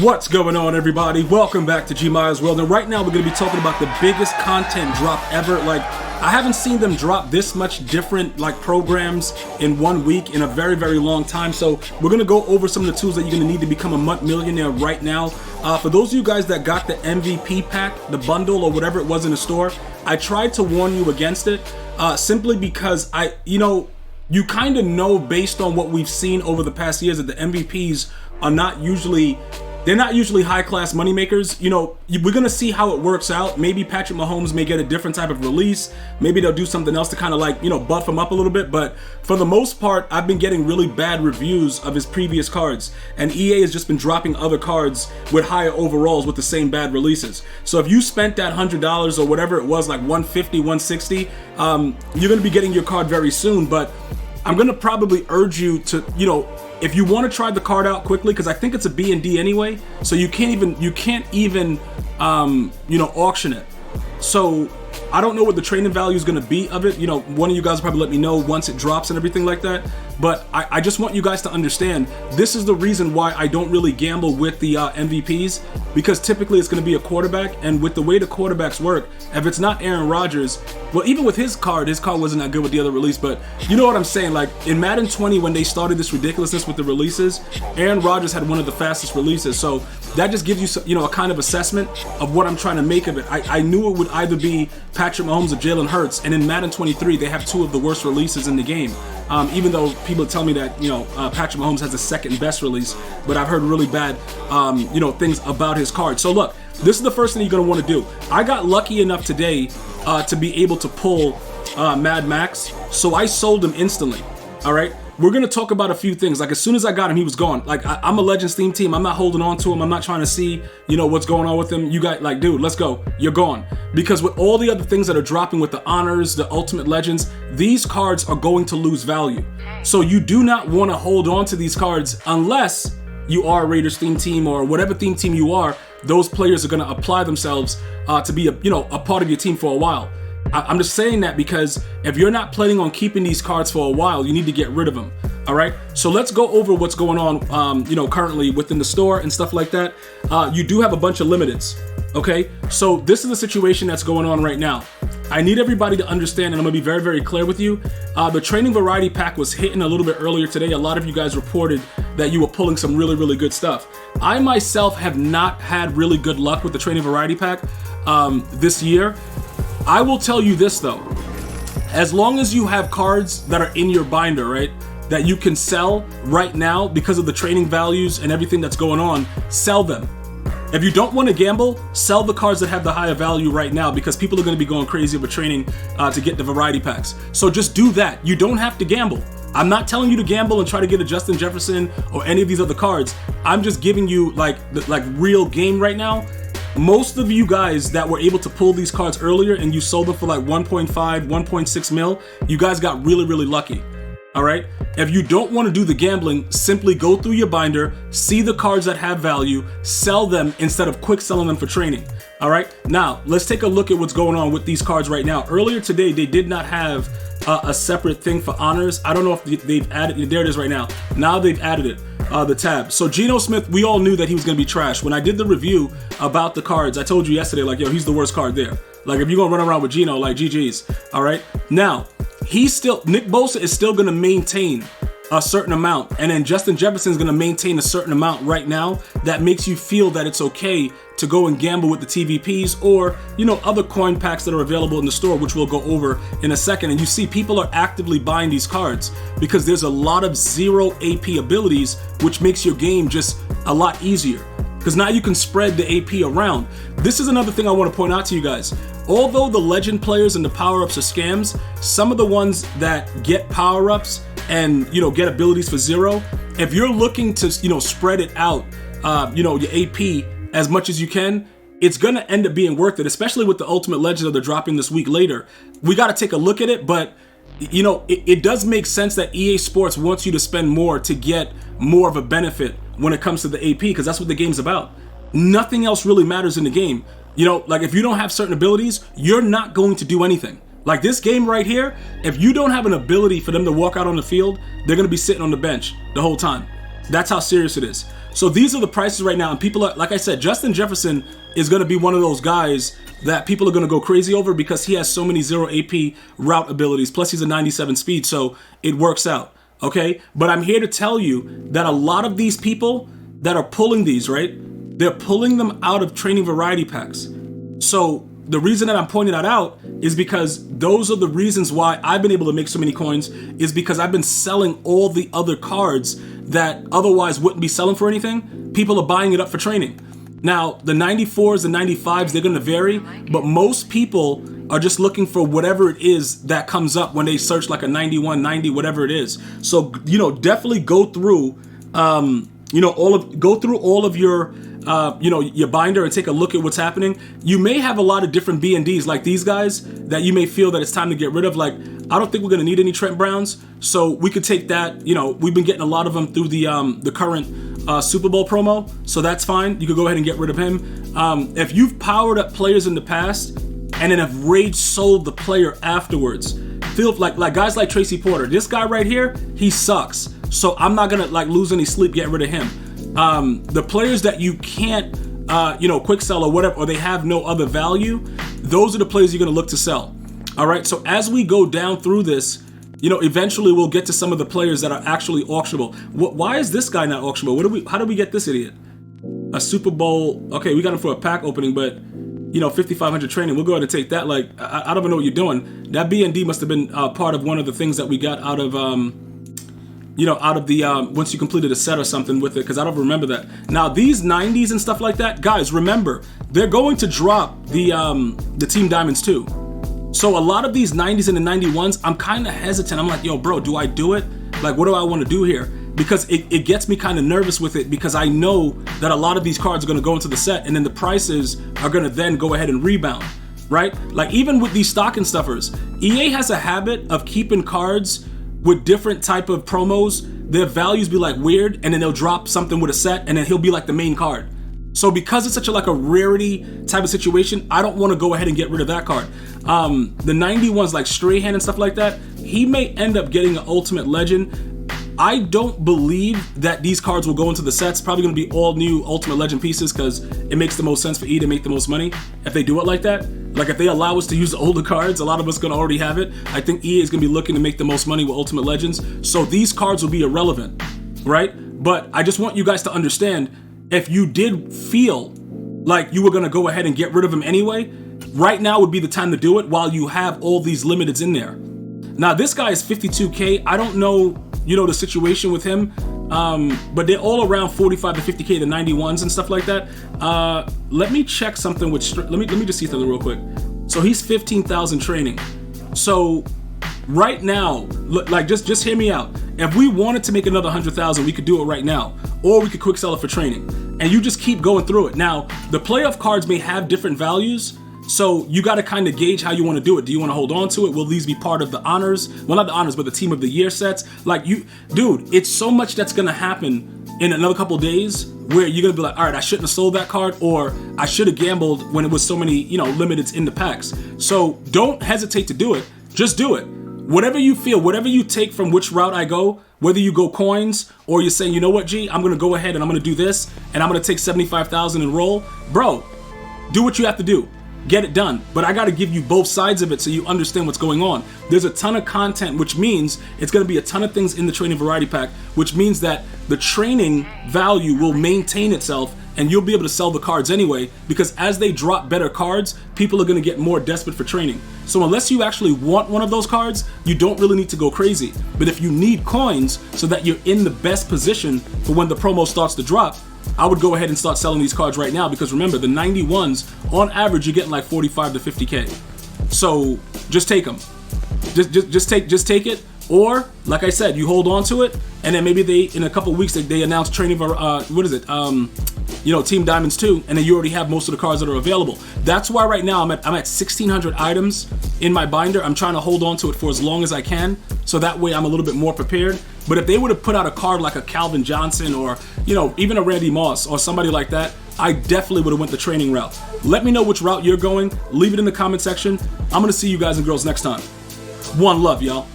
What's going on, everybody? Welcome back to GmiasWorld, and right now we're going to be talking about the biggest content drop ever. Like, I haven't seen them drop this much different programs in 1 week in a very, very long time. So we're going to go over some of the tools that you're going to need to become a Mut Millionaire right now. For those of you guys that got the MVP pack, the bundle or whatever it was in the store, I tried to warn you against it simply because you kind of know based on what we've seen over the past years that the MVPs are not usually high-class moneymakers. We're gonna see how it works out. Maybe Patrick Mahomes may get a different type of release. Maybe they'll do something else to kind of buff him up a little bit. But for the most part, I've been getting really bad reviews of his previous cards, and EA has just been dropping other cards with higher overalls with the same bad releases. So if you spent that $100 or whatever it was, like $150, $160, you're gonna be getting your card very soon. But I'm gonna probably urge you to, if you want to try the card out quickly, because I think it's a B&D anyway, so you can't even auction it. So I don't know what the trading value is going to be of it. One of you guys will probably let me know once it drops and everything like that. But I just want you guys to understand, this is the reason why I don't really gamble with the MVPs, because typically it's going to be a quarterback, and with the way the quarterbacks work, if it's not Aaron Rodgers, well, even with his card wasn't that good with the other release, but you know what I'm saying? Like in Madden 20, when they started this ridiculousness with the releases, Aaron Rodgers had one of the fastest releases. So that just gives you a kind of assessment of what I'm trying to make of it. I knew it would either be Patrick Mahomes or Jalen Hurts, and in Madden 23, they have two of the worst releases in the game. Even though people tell me that Patrick Mahomes has the second best release, but I've heard really bad things about his card. So look, this is the first thing you're gonna want to do. I got lucky enough today to be able to pull Mad Max, so I sold him instantly. All right, we're gonna talk about a few things. Like as soon as I got him, he was gone. Like I'm a Legends theme team. I'm not holding on to him. I'm not trying to see what's going on with him. You guys, like, dude, let's go. You're gone. Because with all the other things that are dropping with the honors, the ultimate legends, these cards are going to lose value. So you do not want to hold on to these cards unless you are a Raiders theme team or whatever theme team you are. Those players are going to apply themselves to be a part of your team for a while. I'm just saying that because if you're not planning on keeping these cards for a while, you need to get rid of them. All right, so let's go over what's going on currently within the store and stuff like that. You do have a bunch of limiteds. Okay, so this is the situation that's going on right now. I need everybody to understand, and I'm gonna be very, very clear with you. The training variety pack was hitting a little bit earlier today. A lot of you guys reported that you were pulling some really, really good stuff. I myself have not had really good luck with the training variety pack this year. I will tell you this though, as long as you have cards that are in your binder, right, that you can sell right now because of the training values and everything that's going on, sell them. If you don't want to gamble, sell the cards that have the higher value right now, because people are going to be going crazy over training to get the variety packs. So just do that. You don't have to gamble. I'm not telling you to gamble and try to get a Justin Jefferson or any of these other cards. I'm just giving you like real game right now. Most of you guys that were able to pull these cards earlier and you sold them for like 1.5, 1.6 mil, you guys got really, really lucky. All right. If you don't want to do the gambling, simply go through your binder, see the cards that have value, sell them instead of quick selling them for training. All right. Now let's take a look at what's going on with these cards right now. Earlier today, they did not have a separate thing for honors. I don't know if they've added. There it is right now. Now they've added it. The tab. So Geno Smith, we all knew that he was going to be trash. When I did the review about the cards, I told you yesterday, like, yo, he's the worst card there. Like, if you're going to run around with Geno, like, GG's. All right. Now, Nick Bosa is still going to maintain a certain amount, and then Justin Jefferson is going to maintain a certain amount right now. That makes you feel that it's okay to go and gamble with the TVPs or other coin packs that are available in the store, which we'll go over in a second. And you see people are actively buying these cards because there's a lot of zero AP abilities, which makes your game just a lot easier because now you can spread the AP around. This is another thing I want to point out to you guys. Although the legend players and the power-ups are scams, some of the ones that get power-ups and get abilities for zero, if you're looking to spread it out, your AP as much as you can, it's gonna end up being worth it, especially with the ultimate legend that they're dropping this week later. We got to take a look at it, but it does make sense that EA Sports wants you to spend more to get more of a benefit when it comes to the AP, because that's what the game's about. Nothing else really matters in the game. Like if you don't have certain abilities, you're not going to do anything. Like this game right here, if you don't have an ability for them to walk out on the field, they're going to be sitting on the bench the whole time. That's how serious it is. So these are the prices right now, and people are, like I said, Justin Jefferson is going to be one of those guys that people are going to go crazy over because he has so many 0 AP route abilities, plus he's a 97 speed, so it works out, okay? But I'm here to tell you that a lot of these people that are pulling these, right, they're pulling them out of training variety packs. So the reason that I'm pointing that out is because those are the reasons why I've been able to make so many coins, is because I've been selling all the other cards that otherwise wouldn't be selling for anything. People are buying it up for training. Now, the 94s, the 95s, they're going to vary, but most people are just looking for whatever it is that comes up when they search like a 91, 90, whatever it is. So, definitely go through, go through all of your, your binder and take a look at what's happening. You may have a lot of different B&Ds like these guys that you may feel that it's time to get rid of. Like, I don't think we're going to need any Trent Browns, so we could take that. We've been getting a lot of them through the current Super Bowl promo, so that's fine. You could go ahead and get rid of him. If you've powered up players in the past and then have rage sold the player afterwards, feel like guys like Tracy Porter. This guy right here, he sucks. So I'm not gonna lose any sleep getting rid of him. The players that you can't, quick sell or whatever, or they have no other value, those are the players you're gonna look to sell. All right. So as we go down through this, eventually we'll get to some of the players that are actually auctionable. Why is this guy not auctionable? How did we get this idiot? A Super Bowl. Okay, we got him for a pack opening, but 5,500 training. We'll go ahead and take that. Like, I don't even know what you're doing. That B&D must have been part of one of the things that we got out of, once you completed a set or something with it, because I don't remember that. Now, these 90s and stuff like that, guys, remember, they're going to drop the Team Diamonds too. So a lot of these 90s and the 91s, I'm kind of hesitant. I'm like, yo, bro, do I do it? Like, what do I want to do here? Because it gets me kind of nervous with it, because I know that a lot of these cards are going to go into the set, and then the prices are going to then go ahead and rebound, right? Like, even with these stocking stuffers, EA has a habit of keeping cards with different type of promos. Their values be like weird, and then they'll drop something with a set, and then he'll be like the main card. So because it's such a rarity type of situation, I don't want to go ahead and get rid of that card. The 91s like Strahan and stuff like that, he may end up getting an Ultimate Legend. I don't believe that these cards will go into the sets. Probably going to be all new Ultimate Legend pieces, because it makes the most sense for E to make the most money if they do it like that. Like, if they allow us to use the older cards, a lot of us going to already have it. I think EA is going to be looking to make the most money with Ultimate Legends. So these cards will be irrelevant, right? But I just want you guys to understand, if you did feel like you were going to go ahead and get rid of them anyway, right now would be the time to do it while you have all these limiteds in there. Now, this guy is 52K. I don't know, the situation with him, but they're all around 45 to 50K, the 91s and stuff like that. Let me check something with, let me just see something real quick. So he's 15,000 training. So right now, like, just hear me out. If we wanted to make another 100,000, we could do it right now, or we could quick sell it for training, and you just keep going through it. Now, the playoff cards may have different values, so you got to kind of gauge how you want to do it. Do you want to hold on to it? Will these be part of the honors? Well, not the honors, but the team of the year sets. Like, dude, it's so much that's going to happen in another couple of days where you're going to be like, all right, I shouldn't have sold that card, or I should have gambled when it was so many, limiteds in the packs. So don't hesitate to do it. Just do it. Whatever you feel, whatever you take from which route I go, whether you go coins or you're saying, you know what, G, I'm going to go ahead and I'm going to do this and I'm going to take 75,000 and roll. Bro, do what you have to do. Get it done. But I got to give you both sides of it so you understand what's going on. There's a ton of content, which means it's going to be a ton of things in the training variety pack, which means that the training value will maintain itself and you'll be able to sell the cards anyway, because as they drop better cards, people are going to get more desperate for training. So unless you actually want one of those cards, you don't really need to go crazy. But if you need coins so that you're in the best position for when the promo starts to drop, I would go ahead and start selling these cards right now, because remember, the 91s, on average, you're getting like 45 to 50K. So just take them. Just take it. Or, like I said, you hold on to it, and then maybe in a couple of weeks, they announce training for, Team Diamonds 2, and then you already have most of the cards that are available. That's why right now I'm at 1,600 items in my binder. I'm trying to hold on to it for as long as I can, so that way I'm a little bit more prepared. But if they would have put out a card like a Calvin Johnson or, even a Randy Moss or somebody like that, I definitely would have went the training route. Let me know which route you're going. Leave it in the comment section. I'm going to see you guys and girls next time. One love, y'all.